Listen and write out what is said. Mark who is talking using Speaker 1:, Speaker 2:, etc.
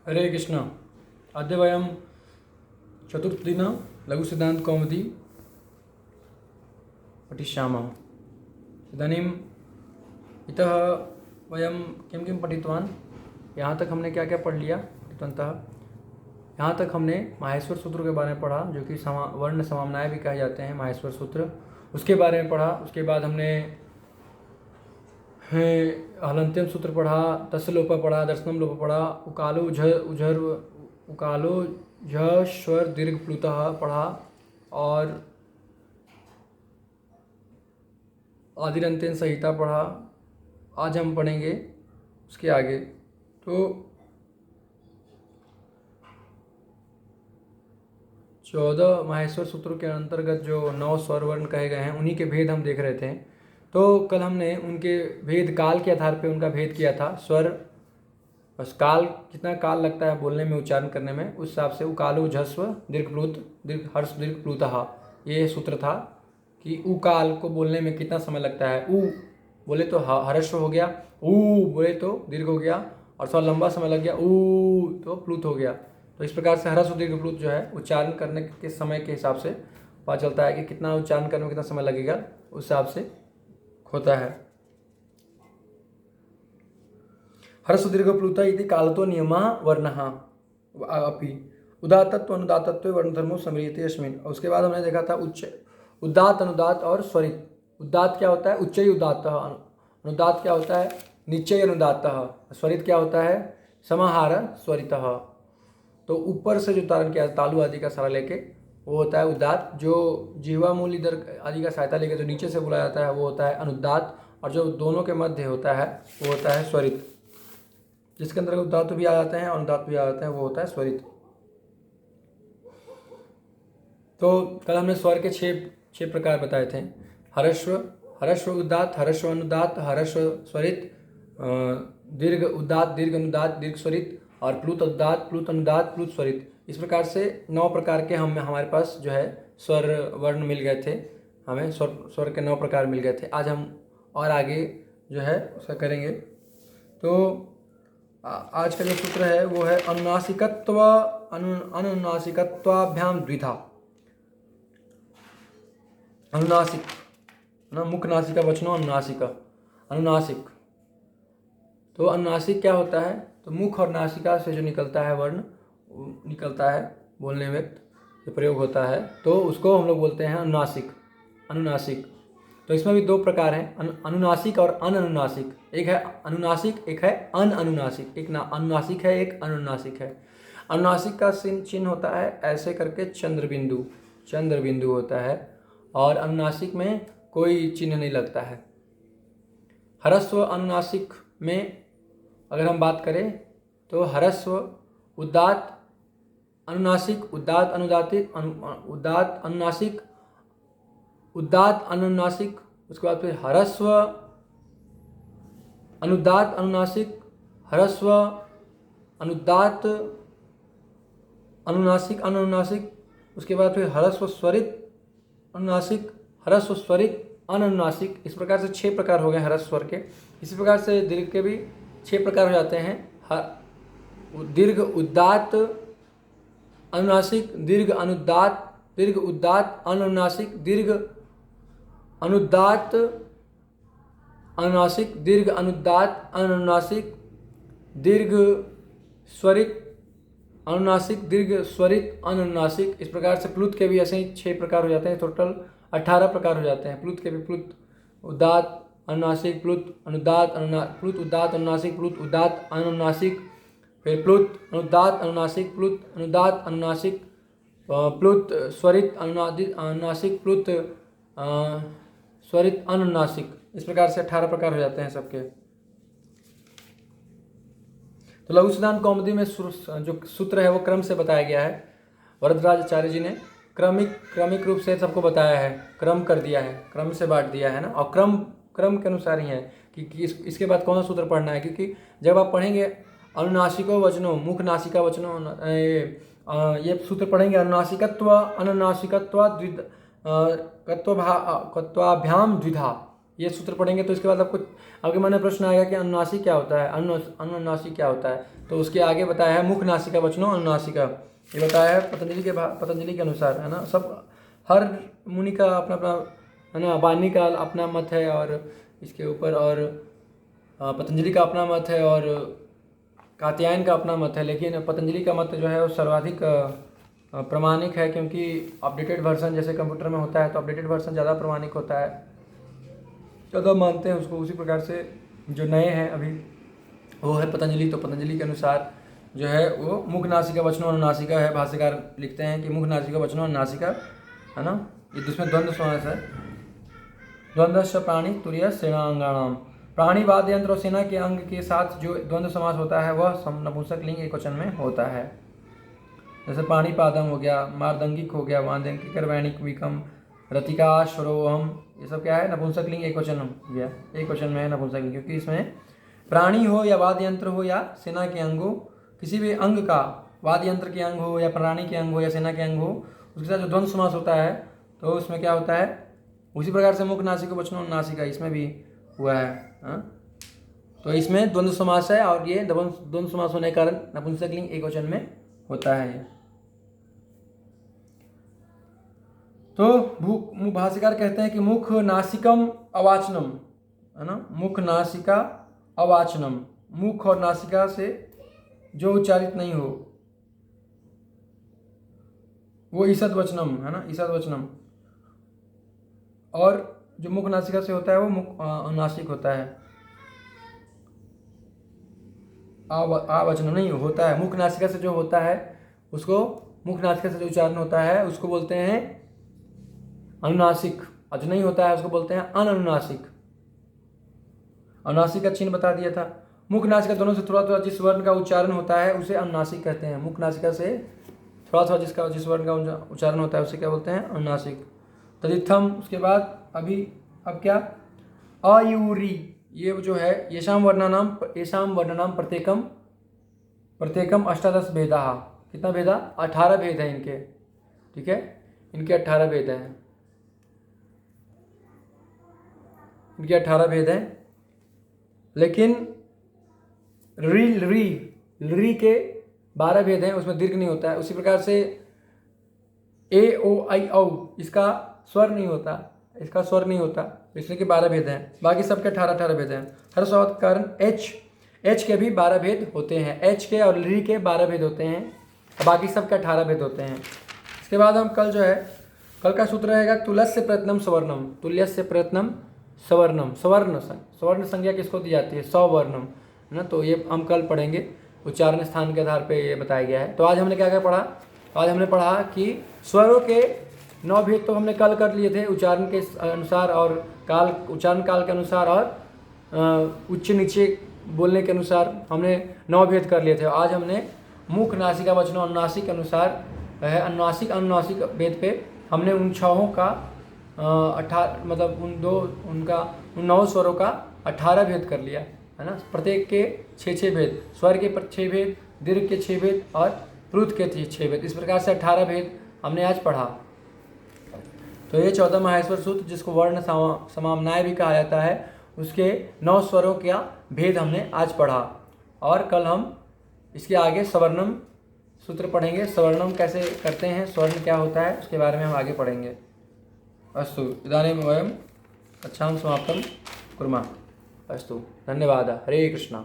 Speaker 1: हरे कृष्ण। अद्य वयं चतुर्थदिन लघुसिद्धान्तकौमुदी पठिष्यामः। इदानीम् इतः वयं किं किं पठितवान्, यहाँ तक हमने क्या क्या पढ़ लिया पठितवन्तः। यहाँ तक हमने माहेश्वर सूत्र के बारे में पढ़ा, जो कि वर्ण समाम्नाय भी कहे जाते हैं माहेश्वर सूत्र, उसके बारे में पढ़ा। उसके बाद हमने हलन्त्यम सूत्र पढ़ा, तस्लोपा पढ़ा, दर्शनम लोपा पढ़ा, उकालो उझर उकालो झ स्वर दीर्घ प्लुतः पढ़ा, और आदिरंत्यन संहिता पढ़ा। आज हम पढ़ेंगे उसके आगे। तो 14 माहेश्वर सूत्रों के अंतर्गत जो 9 स्वर वर्ण कहे गए हैं, उन्हीं के भेद हम देख रहे थे। तो कल हमने उनके भेद काल के आधार पर उनका भेद किया था। स्वर बस काल, कितना काल लगता है बोलने में, उच्चारण करने में, उस हिसाब से उकालो झस्व दीर्घ प्लुत दीर्घ हर्ष दीर्घ प्लुतः, ये सूत्र था कि उ काल को बोलने में कितना समय लगता है। उ बोले तो हर्ष हो गया, ऊ बोले तो दीर्घ हो गया, और थोड़ा लंबा समय लग गया ऊ तो प्लुत हो गया। तो इस प्रकार से हर्ष दीर्घ प्लुत जो है उच्चारण करने के समय के हिसाब से पता चलता है कि कितना उच्चारण करने में कितना समय लगेगा, उस हिसाब से होता है। हर्ष दीर्घ प्लुत इति कालतो नियमः वर्णः अपि उदात्तत्व अनुदात्तत्व वर्णधर्मो सम्रियते अस्मिन्। उसके बाद हमने देखा था उदात्त अनुदात्त और स्वरित। उदात्त क्या होता है? उच्चई उदात्तः। अनुदात्त क्या होता है? निश्चय अनुदात्तः। स्वरित क्या होता है? समाहार स्वरितः। तो ऊपर से जो उच्चारण किया तालु आदि का सहारा लेके वो होता है उदात्त। जो जिह्वा मूल इधर आदि का सहायता लेके जो नीचे से बोला जाता है वो होता है अनुदात्त, और जो दोनों के मध्य होता है वो होता है स्वरित। जिसके अंदर उदात्त भी आ जाते हैं और अनुदात्त भी आ जाते हैं, वो होता है स्वरित। तो कल हमने स्वर के छह प्रकार बताए थे। हरस्व उदात्त, हरस्व अनुदात्त, हरस्व स्वरित, दीर्घ उदात्त, दीर्घ अनुदात्त, दीर्घ स्वरित, और प्लुत उदात्त, प्लुत अनुदात्त, प्लुत स्वरित। इस प्रकार से 9 प्रकार के हमारे पास जो है स्वर वर्ण मिल गए थे। हमें स्वर के 9 प्रकार मिल गए थे। आज हम और आगे जो है उसका करेंगे। तो आज का जो सूत्र है वो है अनुनासिकत्वाभ्याम द्विधा। अनुनासिक ना, मुख नासिका वचनो अनुनासिका। अनुनासिक, तो अनुनासिक क्या होता है? तो मुख और नासिका से जो निकलता है वर्ण, निकलता है बोलने में जो प्रयोग होता है, तो उसको हम लोग बोलते हैं अनुनासिक। अनुनासिक, तो इसमें भी 2 प्रकार हैं, अनुनासिक और अननुनासिक। एक है अनुनासिक, एक है अनअनुनासिक। एक अनुनासिक है, एक अननुनासिक है। अनुनासिक का चिन्ह होता है ऐसे करके चंद्र बिंदु होता है, और अनुनासिक में कोई चिन्ह नहीं लगता है। ह्रस्व अनुनासिक में अगर हम बात करें तो ह्रस्व उदात्त अनुनासिक, उदात्त अनुदातिक, उदात्त अनुनासिक, उदात्त अनुनासिक, उसके बाद फिर ह्रस्व अनुदात्त अनुनासिक, ह्रस्व अनुदात्त अनुनासिक अनुनासिक, उसके बाद फिर ह्रस्व स्वरित अनुनासिक, ह्रस्व स्वरित अननुनासिक। इस प्रकार से 6 प्रकार हो गए ह्रस्व स्वर के। इसी प्रकार से दीर्घ के भी 6 प्रकार हो जाते हैं। दीर्घ उदात्त अनुनासिक, दीर्घ अनुदात्त, दीर्घ उदात्त अनुनासिक, दीर्घ अनुदात्त अनुनासिक, दीर्घ अनुदात्त अनुनासिक, दीर्घ स्वरित अनुनासिक, दीर्घ स्वरित अनुनासिक। इस प्रकार से प्लुत के भी ऐसे ही 6 प्रकार हो जाते हैं। टोटल 18 प्रकार हो जाते हैं प्लुत के भी। प्लुत उदात्त अनुनासिक, प्लुत अनुदात्त प्लुत उदात्त अनुनासिक, प्लुत उदात्त अनुनासिक, फिर प्लुत अनुदात्त अनुनासिक, प्लुत अनुदात्त अनुनासिक, प्लुत स्वरित अनुनासिक, प्लुत स्वरित अनुनासिक। इस प्रकार से 18 प्रकार हो जाते हैं सबके। तो लघु सिद्धांत कौमुदी में जो सूत्र है वो क्रम से बताया गया है। वरदराज आचार्य जी ने क्रमिक रूप से सबको बताया है, क्रम कर दिया है, क्रम से बांट दिया है ना, और क्रम के अनुसार ही है कि इसके बाद कौन सा सूत्र पढ़ना है। क्योंकि जब आप पढ़ेंगे अनुनासिको वचनो, मुख नासिका वचनो, ये सूत्र पढ़ेंगे अनुनासिकत्व अननुनासिकत्वाभ्याम द्विधा, ये सूत्र पढ़ेंगे तो इसके बाद आपको आपके मन में प्रश्न आएगा कि अनुनासिक क्या होता है, अनुनासिक क्या होता है। तो उसके आगे बताया है मुख नासिका वचनों अनुनासिका, ये बताया है पतंजलि के अनुसार, है ना। सब हर मुनि का अपना अपना, है ना, वाणी का अपना मत है और इसके ऊपर, और पतंजलि का अपना मत है और कात्यायन का अपना मत है। लेकिन पतंजलि का मत जो है वो सर्वाधिक प्रमाणिक है, क्योंकि अपडेटेड वर्जन जैसे कंप्यूटर में होता है तो अपडेटेड वर्जन ज़्यादा प्रमाणिक होता है, ज़्यादा मानते हैं उसको। उसी प्रकार से जो नए हैं अभी वो है पतंजलि। तो पतंजलि के अनुसार जो है वो मुख नासिका वचनों अनुनासिका है। भाष्यकार लिखते हैं कि मुख नासिका वचनों अनुनासिका, है ना, ये जिसमें द्वंद्व समास है। द्वंद्वश्च प्राणी तुर्य सेनांगाणाम, प्राणी वाद्य यंत्र और सेना के अंग के साथ जो द्वंद्व समास होता है वह नपुंसक लिंग एकवचन में होता है। जैसे पाणिपादम हो गया, मार्दंगिक हो गया, मार्दंगिक वैणिक विकम रतिका श्रोहम, ये सब क्या है, नपुंसक लिंग एकवचन हो गया, एक वचन में है नपुंसक लिंग, क्योंकि इसमें प्राणी हो या वाद्य यंत्र हो या सेना के अंग हो, किसी भी अंग का, वाद्य यंत्र के अंग हो या प्राणी के अंग हो या सेना के अंग हो, उसके साथ जो द्वंद्व समास होता है तो उसमें क्या होता है, उसी प्रकार से मुख नासिका वचनों अनुनासिका इसमें भी हुआ है, हाँ? तो इसमें द्वंद्व समास है और ये द्वंद्व समास होने के कारण नपुंसक लिंग एकवचन में होता है। तो भाष्यकार कहते हैं कि मुख नासिकम अवाचनम, है ना, मुख नासिका अवाचनम, मुख और नासिका से जो उच्चारित नहीं हो वो ईसद वचनम, है ना, ईसद वचनम, और जो मुख नासिका से होता है वो मुख अनुनासिक होता है। आवचन नहीं होता है, मुख नासिका से जो होता है उसको, मुख नासिका से जो उच्चारण होता है उसको बोलते हैं अनुनासिक, और जो नहीं होता है उसको बोलते हैं अननुनासिक। अनुनासिक का चिन्ह बता दिया था। मुख नासिका दोनों से थोड़ा थोड़ा जिस वर्ण का उच्चारण होता है उसे अनुनासिक कहते हैं। मुख नासिका से थोड़ा थोड़ा जिस वर्ण का उच्चारण होता है उसे क्या बोलते हैं, अनुनासिक। तदित्थम, उसके बाद अब क्या, अयूरी, ये जो है येषां वर्णानाम प्रत्येकम अष्टादश भेदा, कितना भेदा, 18 भेद है इनके, ठीक है, इनके 18 भेद हैं, इनके 18 भेद हैं। लेकिन री के 12 भेद हैं, उसमें दीर्घ नहीं होता है। उसी प्रकार से ए ओ आई औ इसका स्वर नहीं होता, इसमें के 12 भेद हैं। बाकी सबके 18 भेद हैं। हर शब्द के कारण एच के भी 12 भेद होते हैं, एच के और री के 12 भेद होते हैं, बाकी सबके 18 भेद होते हैं। इसके बाद हम कल का सूत्र रहेगा तुल्यस्य प्रयत्नम सवर्णम, तुल्यस्य प्रयत्नम सवर्णम, स्वर्ण संज्ञा किसको दी जाती है, सवर्णम, है ना। तो ये हम कल पढ़ेंगे, उच्चारण स्थान के आधार पे ये बताया गया है। तो आज हमने क्या क्या पढ़ा, आज हमने पढ़ा कि स्वरों के 9 भेद तो हमने कल कर लिए थे, उच्चारण के अनुसार और उच्चारण काल के अनुसार और उच्च नीचे बोलने के अनुसार हमने 9 भेद कर लिए थे। आज हमने मुख नासिका वचनों अनुनासिक के अनुसार है, अनुनासिक भेद पे हमने उन 6 का 9 स्वरों का 18 भेद कर लिया, है ना। प्रत्येक के 6 भेद, स्वर के 6 भेद, दीर्घ के 6 भेद और प्लुत के 6 भेद, इस प्रकार से 18 भेद हमने आज पढ़ा। तो ये 14 माहेश्वर सूत्र, जिसको वर्ण समाम्नाय भी कहा जाता है, उसके 9 स्वरों का भेद हमने आज पढ़ा। और कल हम इसके आगे सवर्णम सूत्र पढ़ेंगे, सवर्णम कैसे करते हैं, स्वर्ण क्या होता है, उसके बारे में हम आगे पढ़ेंगे। अस्तु, इदानीं वयं कक्षां समाप्तं कुर्मः। अस्तु, धन्यवादः। हरे कृष्णा।